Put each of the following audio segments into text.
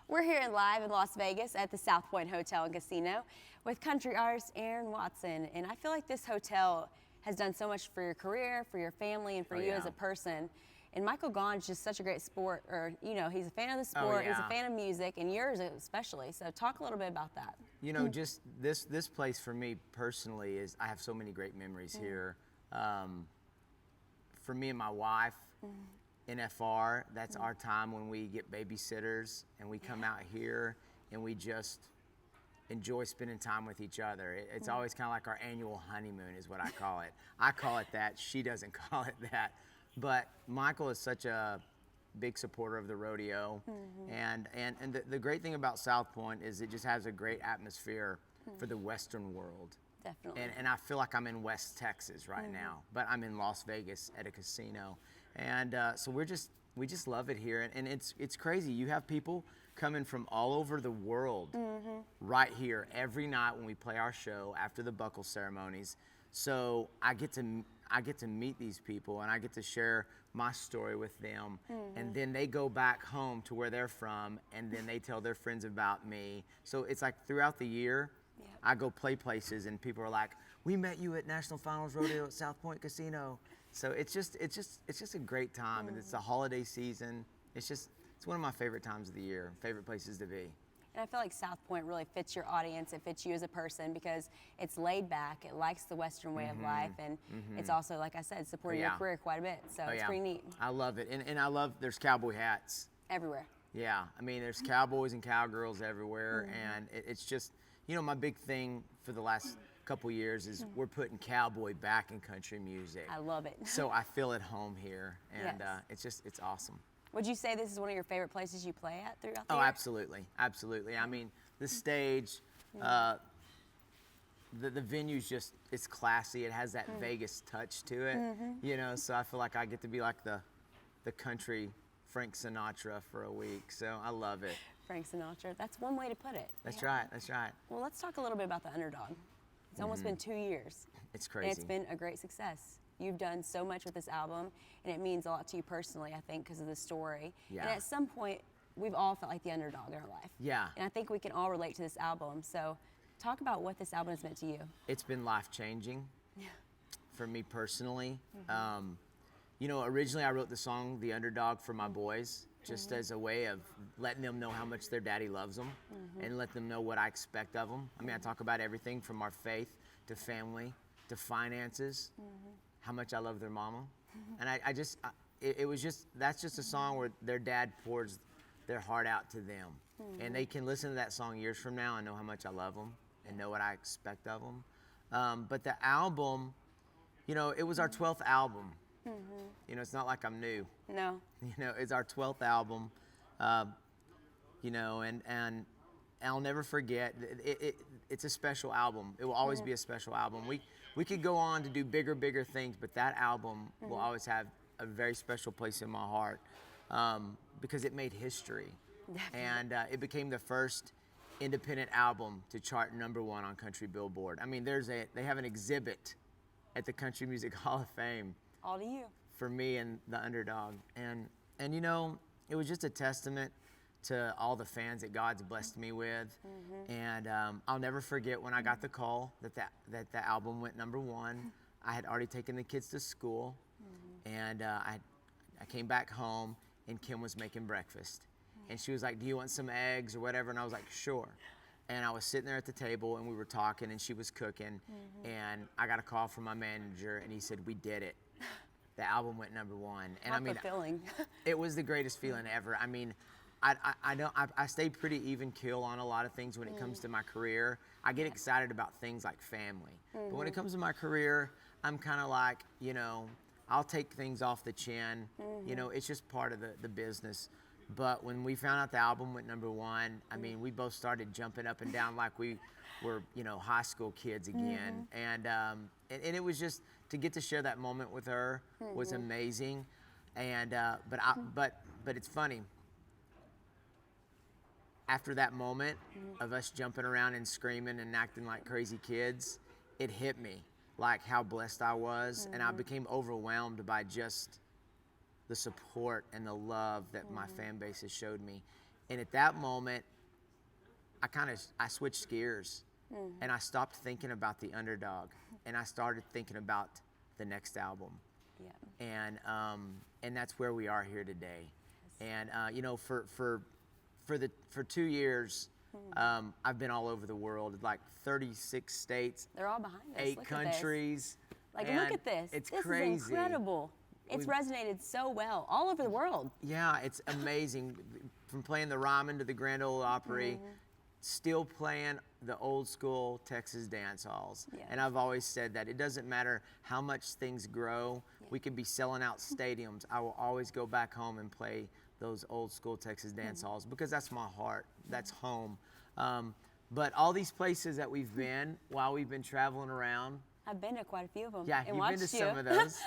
We're here live in Las Vegas at the South Point Hotel and Casino with country artist Aaron Watson. And I feel like this hotel has done so much for your career, for your family, and for you as a person. And Michael Gaughan's just such a great sport, or, you know, he's a fan of the sport, he's a fan of music, and yours especially. So talk a little bit about that. You know, just this place for me personally is, I have so many great memories here. For me and my wife, NFR, that's our time when we get babysitters and we come out here and we just enjoy spending time with each other. It's always kind of like our annual honeymoon is what I call it. I call it that, she doesn't call it that. But Michael is such a big supporter of the rodeo. And the great thing about South Point is it just has a great atmosphere for the Western world. Definitely. And I feel like I'm in West Texas right now, but I'm in Las Vegas at a casino. And so we just love it here. And it's crazy. You have people coming from all over the world right here every night when we play our show after the buckle ceremonies. So I get to meet these people and I get to share my story with them. And then they go back home to where they're from and then they tell their friends about me. So it's like throughout the year, I go play places and people are like, we met you at National Finals Rodeo at South Point Casino. So it's just a great time, and it's the holiday season. It's one of my favorite times of the year, favorite places to be. And I feel like South Point really fits your audience. It fits you as a person because it's laid back. It likes the Western way of life, and it's also, like I said, supporting your career quite a bit. So it's pretty neat. I love it, and I love there's cowboy hats everywhere. Yeah, I mean there's cowboys and cowgirls everywhere, and it's just, you know, my big thing for the last couple years is we're putting cowboy back in country music. I love it. So I feel at home here, and it's awesome. Would you say this is one of your favorite places you play at throughout the year? Oh, absolutely, absolutely. I mean, the stage, the venue's just, it's classy. It has that Vegas touch to it, you know, so I feel like I get to be like the country Frank Sinatra for a week, so I love it. Frank Sinatra, that's one way to put it. That's right, that's right. Well, let's talk a little bit about the Underdog. It's almost been 2 years. It's crazy. And it's been a great success. You've done so much with this album, and it means a lot to you personally, I think, because of the story. Yeah. And at some point, we've all felt like the underdog in our life. Yeah. And I think we can all relate to this album. So talk about what this album has meant to you. It's been life-changing for me personally. You know, originally I wrote the song The Underdog for my boys, just as a way of letting them know how much their daddy loves them and let them know what I expect of them. I mean, I talk about everything from our faith to family to finances, how much I love their mama. And that's just a song where their dad pours their heart out to them. And they can listen to that song years from now and know how much I love them and know what I expect of them. But the album, you know, it was our 12th album. You know, it's not like I'm new. No. You know, it's our 12th album, you know, and I'll never forget, it's a special album. It will always be a special album. We could go on to do bigger things, but that album will always have a very special place in my heart because it made history. Definitely. And it became the first independent album to chart #1 on Country Billboard. I mean, they have an exhibit at the Country Music Hall of Fame. All to you. For me and the Underdog. And you know, it was just a testament to all the fans that God's blessed me with. And I'll never forget when I got the call that the album went #1. I had already taken the kids to school, and I came back home, and Kim was making breakfast. And she was like, do you want some eggs or whatever? And I was like, sure. And I was sitting there at the table, and we were talking, and she was cooking, and I got a call from my manager, and he said, we did it. The album went #1. And I mean, fulfilling. It was the greatest feeling ever. I mean, I stay pretty even keel on a lot of things when it comes to my career. I get excited about things like family. But when it comes to my career, I'm kind of like, you know, I'll take things off the chin. You know, it's just part of the business. But when we found out the album went #1, I mean, we both started jumping up and down like we were, you know, high school kids again. And it was just, to get to share that moment with her was amazing. And but it's funny. After that moment of us jumping around and screaming and acting like crazy kids, it hit me like how blessed I was, and I became overwhelmed by just the support and the love that my fan base has showed me. And at that moment, I switched gears, and I stopped thinking about the underdog, and I started thinking about the next album. Yeah. And that's where we are here today. And you know, for 2 years, I've been all over the world, like 36 states. They're all behind us. 8 Look countries. Like, look at this. It's this crazy. Is incredible. It's resonated so well all over the world. Yeah, it's amazing. From playing the Ryman to the Grand Ole Opry, still playing the old school Texas dance halls. Yeah. And I've always said that it doesn't matter how much things grow. We could be selling out stadiums. I will always go back home and play those old school Texas dance halls because that's my heart. That's home. But all these places that we've been while we've been traveling around. I've been to quite a few of them. Yeah, and you've been to some of those.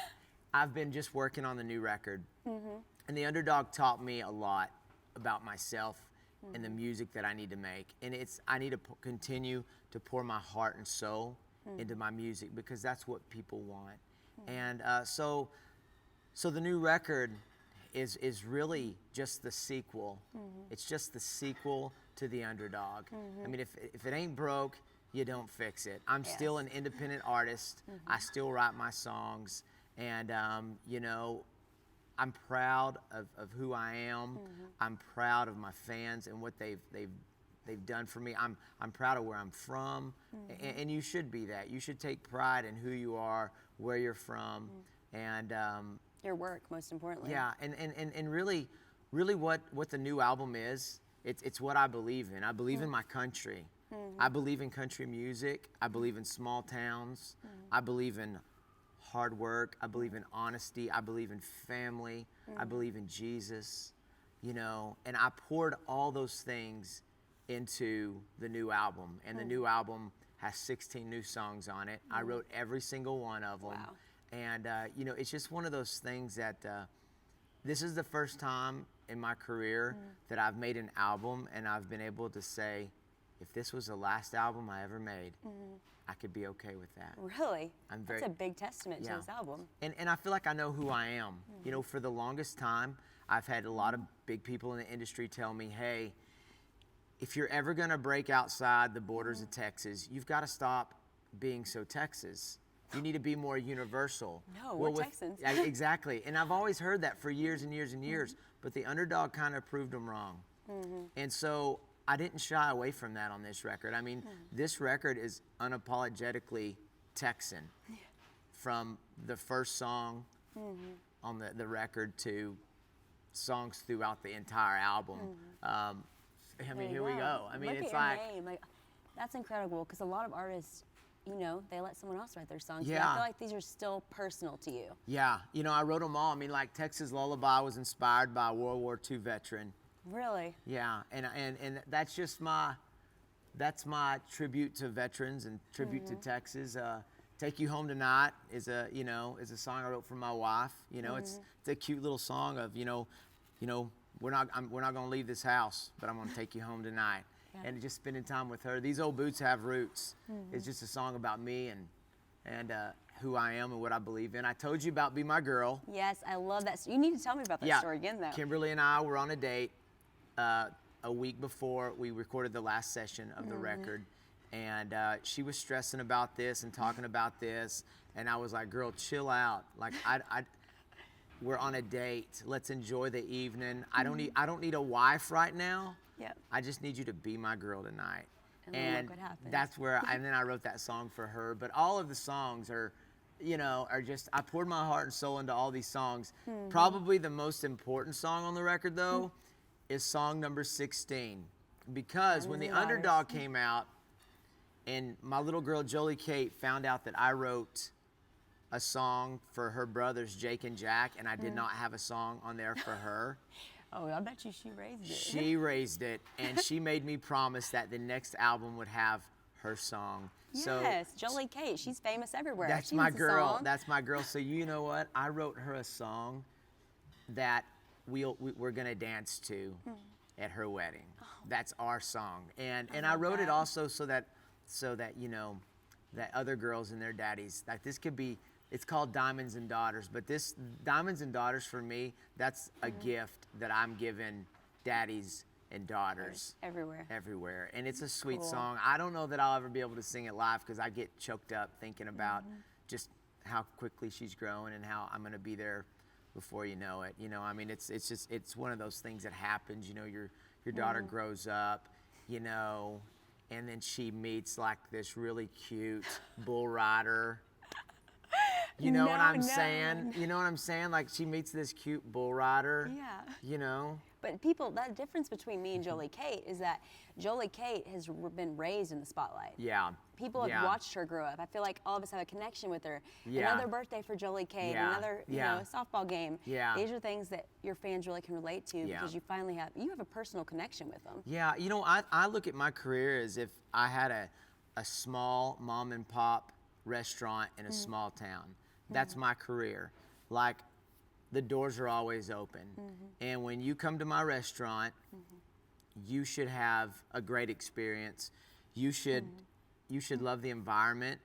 I've been just working on the new record. And the underdog taught me a lot about myself and the music that I need to make. And I need to continue to pour my heart and soul into my music because that's what people want. And so the new record is really just the sequel. It's just the sequel to the underdog. I mean, if it ain't broke, you don't fix it. I'm still an independent artist. I still write my songs. And, you know, I'm proud of who I am. I'm proud of my fans and what they've done for me. I'm proud of where I'm from, and you should be that. You should take pride in who you are, where you're from, and your work, most importantly. Yeah, and really what the new album is. It's what I believe in. I believe in my country. I believe in country music. I believe in small towns. I believe in hard work. I believe in honesty. I believe in family. I believe in Jesus, you know, and I poured all those things into the new album. And the new album has 16 new songs on it. I wrote every single one of them. Wow. And, you know, it's just one of those things that this is the first time in my career that I've made an album and I've been able to say, if this was the last album I ever made, I could be okay with that. Really? That's a big testament to this album. And I feel like I know who I am. You know, for the longest time, I've had a lot of big people in the industry tell me, hey, if you're ever gonna break outside the borders of Texas, you've gotta stop being so Texas. You need to be more universal. No, we're Texans. Exactly. And I've always heard that for years and years and years, but the underdog kind of proved them wrong. And so I didn't shy away from that on this record. I mean, this record is unapologetically Texan. From the first song on the record to songs throughout the entire album. I mean, here we go. I mean, Look it's at your name. Like, that's incredible because a lot of artists, you know, they let someone else write their songs. Yeah. But I feel like these are still personal to you. Yeah, you know, I wrote them all. I mean, like Texas Lullaby was inspired by a World War II veteran. Really? Yeah, and that's just that's my tribute to veterans and tribute to Texas. Take You Home Tonight is a song I wrote for my wife. You know, it's a cute little song of, you know, we're not gonna leave this house, but I'm gonna take you home tonight. Yeah. And just spending time with her. These old boots have roots. It's just a song about me and who I am and what I believe in. I told you about Be My Girl. Yes, I love that. You need to tell me about that story again, though. Kimberly and I were on a date a week before we recorded the last session of the record. And she was stressing about this and talking about this. And I was like, girl, chill out. Like, we're on a date. Let's enjoy the evening. I don't need a wife right now. Yep. I just need you to be my girl tonight. And look what happened. That's where, and then I wrote that song for her. But all of the songs are just, I poured my heart and soul into all these songs. Probably the most important song on the record, though, is song number 16. Because when the underdog came out, and my little girl Jolie Kate found out that I wrote a song for her brothers Jake and Jack, and I did not have a song on there for her. Oh, I bet you she raised it. She raised it, and she made me promise that the next album would have her song. Yes, Jolie Kate, she's famous everywhere. That's my girl. That's my girl. So you know what? I wrote her a song that we're gonna dance to at her wedding. That's our song, and I wrote it also so that you know that other girls and their daddies, like this could be. It's called Diamonds and Daughters, but this Diamonds and Daughters for me, that's a gift that I'm giving daddies and daughters. Everywhere. And it's a sweet Cool. song. I don't know that I'll ever be able to sing it live because I get choked up thinking about just how quickly she's growing and how I'm going to be there before you know it. You know, I mean, it's one of those things that happens. You know, your daughter grows up, you know, and then she meets like this really cute bull rider. You know what I'm saying? You know what I'm saying? Like she meets this cute bull rider. Yeah. You know? But that difference between me and Jolie Kate is that Jolie Kate has been raised in the spotlight. Yeah. People have watched her grow up. I feel like all of us have a connection with her. Yeah. Another birthday for Jolie Kate, another you know, softball game. Yeah. These are things that your fans really can relate to because you finally have a personal connection with them. Yeah, you know, I look at my career as if I had a small mom and pop restaurant in a small town. That's my career. Like, the doors are always open. And when you come to my restaurant, you should have a great experience. You should love the environment.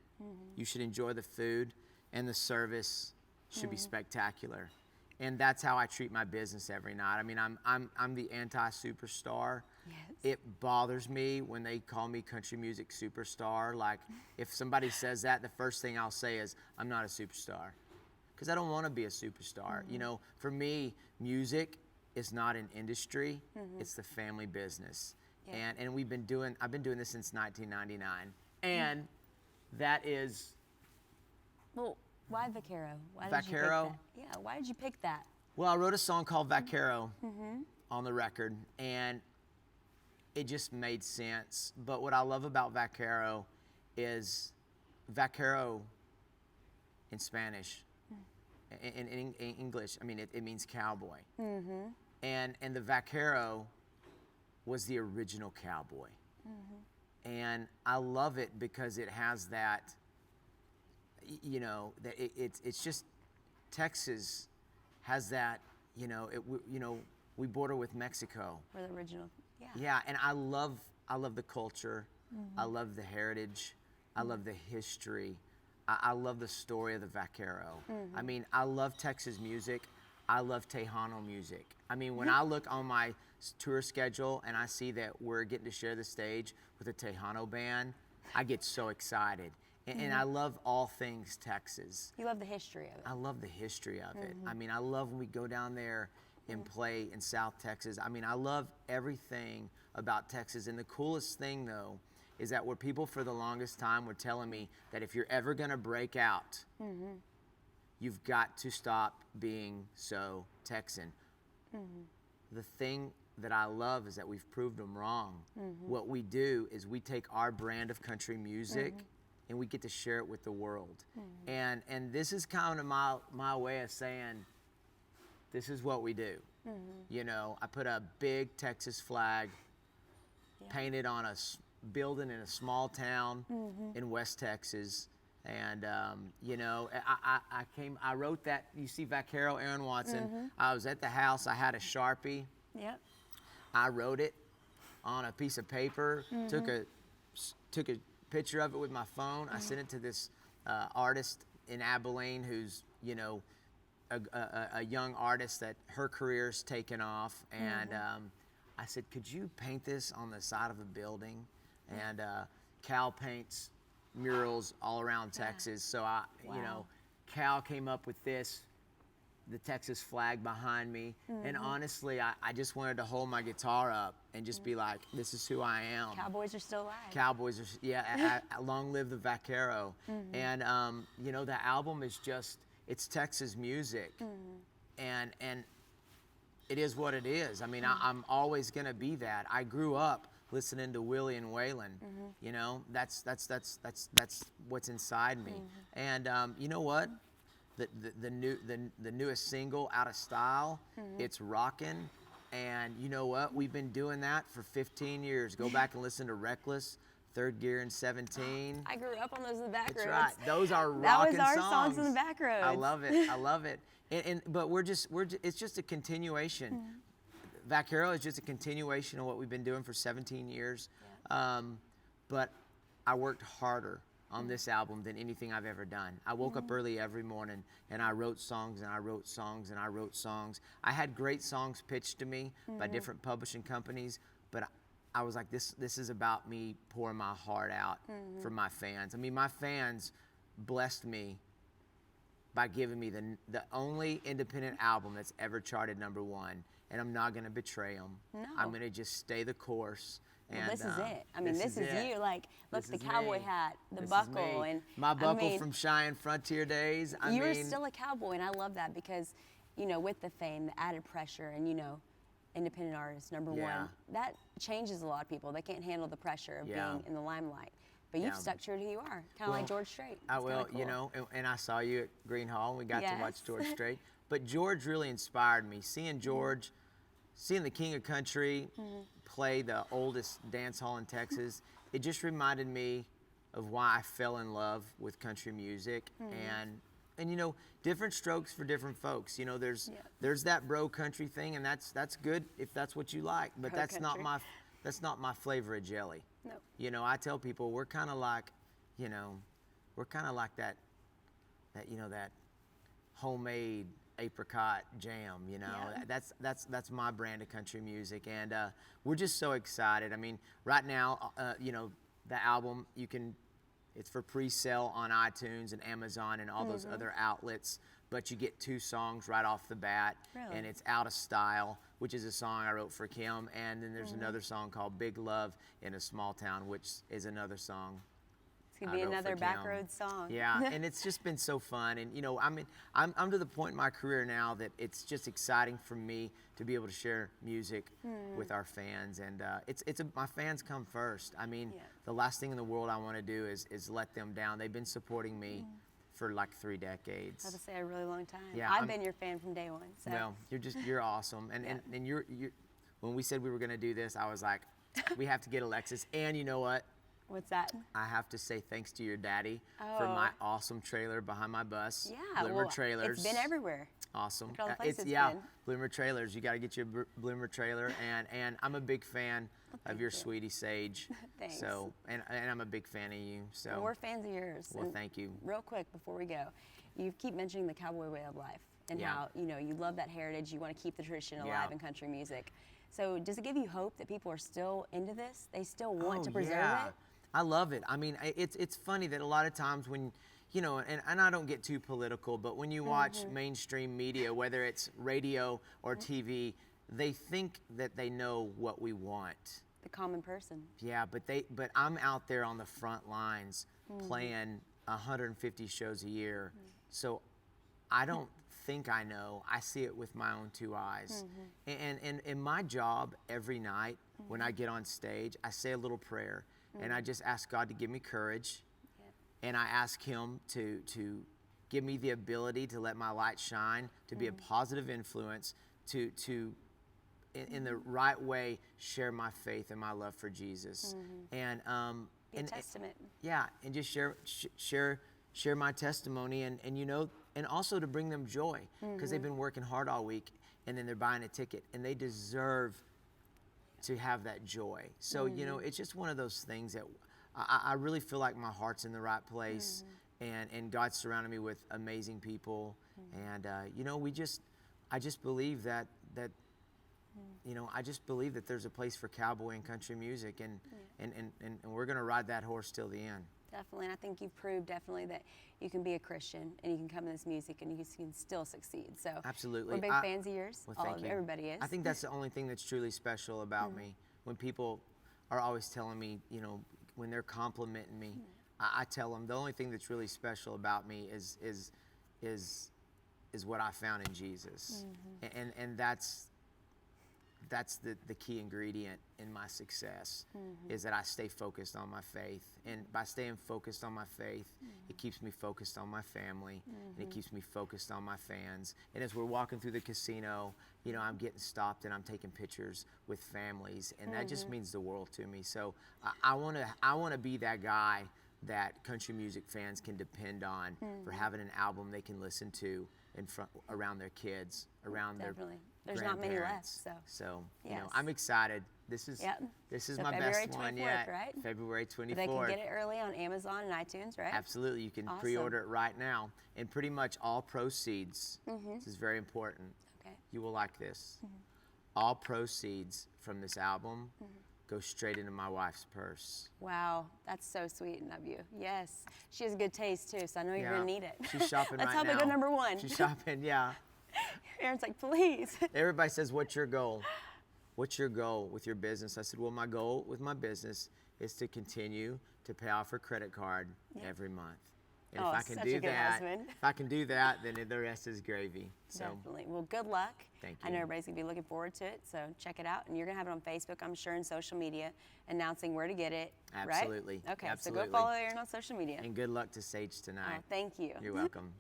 You should enjoy the food, and the service should be spectacular. And that's how I treat my business every night. I mean, I'm the anti-superstar. Yes. It bothers me when they call me country music superstar. Like, if somebody says that, the first thing I'll say is, I'm not a superstar. Because I don't want to be a superstar. You know, for me, music is not an industry, it's the family business. Yeah. And I've been doing this since 1999. And that is... Well, why Vaquero? Why did Vaquero? You pick that? Yeah, why did you pick that? Well, I wrote a song called Vaquero on the record, and it just made sense. But what I love about Vaquero is Vaquero in Spanish, in English, I mean, it means cowboy. And the Vaquero was the original cowboy. And I love it because it has that, you know, that it's just, Texas has that, you know, we border with Mexico. We're the original, Yeah, and I love the culture. I love the heritage. I love the history. I love the story of the Vaquero. I mean, I love Texas music. I love Tejano music. I mean, when I look on my tour schedule and I see that we're getting to share the stage with a Tejano band, I get so excited. And I love all things Texas. You love the history of it. I love the history of it. I mean, I love when we go down there and play in South Texas. I mean, I love everything about Texas. And the coolest thing, though, is that where people for the longest time were telling me that if you're ever going to break out, you've got to stop being so Texan. The thing that I love is that we've proved them wrong. What we do is we take our brand of country music and we get to share it with the world. And this is kind of my way of saying, this is what we do. You know, I put a big Texas flag painted on a building in a small town in West Texas. And, you know, I wrote that, you see Vaquero, Aaron Watson. I was at the house, I had a Sharpie. Yep. I wrote it on a piece of paper, took a picture of it with my phone. I sent it to this artist in Abilene who's, you know, a young artist that her career's taken off. And I said, could you paint this on the side of a building? And Cal paints murals all around Texas. So you know, Cal came up with this, the Texas flag behind me. And honestly, I just wanted to hold my guitar up and just be like, this is who I am. Cowboys are still alive. Cowboys are, long live the Vaquero. And, you know, the album is just, it's Texas music. And it is what it is. I mean, I'm always gonna be that. I grew up listening to Willie and Waylon. You know, that's what's inside me. And you know what? The newest single, Out of Style, it's rocking. And you know what? We've been doing that for 15 years. Go back and listen to Reckless, Third Gear and 17. I grew up on those in the back roads. That's right. Those are rocking songs. That was our songs in the back roads. I love it. I love it. But it's just a continuation. Vaquero is just a continuation of what we've been doing for 17 years. But I worked harder on this album than anything I've ever done. I woke up early every morning and I wrote songs and I wrote songs and I wrote songs. I had great songs pitched to me by different publishing companies, but I was like, this is about me pouring my heart out for my fans. I mean, my fans blessed me by giving me the only independent album that's ever charted #1, and I'm not gonna betray them. No. I'm gonna just stay the course. Well, and this is it. I mean, this is it. you. Like, look, This the is cowboy me. hat, the This is buckle, me. and my buckle I mean, from Cheyenne Frontier days. you were still a cowboy, and I love that because, you know, with the fame, the added pressure, and you know, independent artist #1, that changes a lot of people. They can't handle the pressure of being in the limelight. But you've stuck true to who you are, kind of like George Strait. I It's will, kinda cool. you know, and I saw you at Green Hall, and we got to watch Yes. George Strait. But George really inspired me. Seeing George, seeing the King of Country play the oldest dance hall in Texas, it just reminded me of why I fell in love with country music. And you know, different strokes for different folks. You know, there's that bro country thing, and that's good if that's what you like. But Bro that's not country. my flavor of jelly. No. You know, I tell people we're kind of like, you know, we're kind of like that you know, that homemade apricot jam. You know, that's my brand of country music, and we're just so excited. I mean, right now, you know, the album it's for pre-sale on iTunes and Amazon and all those other outlets, but you get 2 songs right off the bat. Really? And it's Out of Style, which is a song I wrote for Kim, and then there's another song called Big Love in a Small Town, which is another song It's gonna be I wrote another for Kim. backroad song. Yeah, and it's just been so fun. And you know, I mean, I'm to the point in my career now that it's just exciting for me to be able to share music with our fans, and my fans come first. I mean, the last thing in the world I want to do is let them down. They've been supporting me for like 3 decades. I have to say a really long time. Yeah, I've been your fan from day one. So. Well, you're awesome, and you're when we said we were going to do this, I was like, we have to get Alexis, and you know what? What's that? I have to say thanks to your daddy for my awesome trailer behind my bus. Yeah, Bloomer well, Trailers. It's been everywhere. Awesome. Look at all the places it's yeah, been. Bloomer Trailers. You got to get your Bloomer trailer, and I'm a big fan of your you. Sweetie Sage. Thanks. So, and I'm a big fan of you. So. Well, we're fans of yours. Well, And thank you. Real quick before we go, you keep mentioning the cowboy way of life and how, you know, you love that heritage. You want to keep the tradition alive in country music. So does it give you hope that people are still into this? They still want to preserve it? I love it. I mean, it's funny that a lot of times when, you know, and I don't get too political, but when you watch mainstream media, whether it's radio or TV, they think that they know what we want. The common person. Yeah, but I'm out there on the front lines playing 150 shows a year, so I don't think I know. I see it with my own 2 eyes. And in my job every night when I get on stage, I say a little prayer. And I just ask God to give me courage, and I ask Him to give me the ability to let my light shine, to be a positive influence, to in the right way share my faith and my love for Jesus, and Be a testament. yeah, and just share my testimony, and you know, and also to bring them joy because they've been working hard all week, and then they're buying a ticket, and they deserve to have that joy. So, you know, it's just one of those things that I really feel like my heart's in the right place, and God's surrounded me with amazing people. And, you know, I just believe that, you know, I just believe that there's a place for cowboy and country music, and we're going to ride that horse till the end. Definitely, and I think you've proved definitely that you can be a Christian and you can come in this music and you can still succeed. So Absolutely. we're big fans of yours. Well, thank you. Everybody is. I think that's the only thing that's truly special about me. When people are always telling me, you know, when they're complimenting me, I tell them the only thing that's really special about me is what I found in Jesus, and that's the key ingredient in my success, is that I stay focused on my faith. And by staying focused on my faith, it keeps me focused on my family, and it keeps me focused on my fans. And as we're walking through the casino, you know, I'm getting stopped and I'm taking pictures with families, and that just means the world to me. So I want to be that guy that country music fans can depend on for having an album they can listen to around their kids, around Definitely. their There's not many left. grandparents. So you know, Yes. I'm excited. This is Yep. this is So my February best one 24th, yet. right? February 24th. They can get it early on Amazon and iTunes, right? Absolutely, you can Awesome. pre-order it right now, and pretty much all proceeds. This is very important. Okay. You will like this. All proceeds from this album go straight into my wife's purse. Wow, that's so sweet of you. Yes, she has good taste too, so I know you're Yeah. gonna need it. She's shopping Let's right help now. it go number one. She's shopping, yeah. Aaron's like, please. Everybody says, what's your goal? What's your goal with your business? I said, well, my goal with my business is to continue to pay off her credit card every month. And Oh, if I can such do a good that, husband. if I can do that, then the rest is gravy. So Definitely. Well, good luck. Thank I know you. everybody's gonna be looking forward to it, so check it out. And you're gonna have it on Facebook, I'm sure, and social media, announcing where to get it. Absolutely. Right? Okay. Absolutely. So go follow Aaron on social media. and good luck to Sage tonight. Oh, thank you. You're welcome.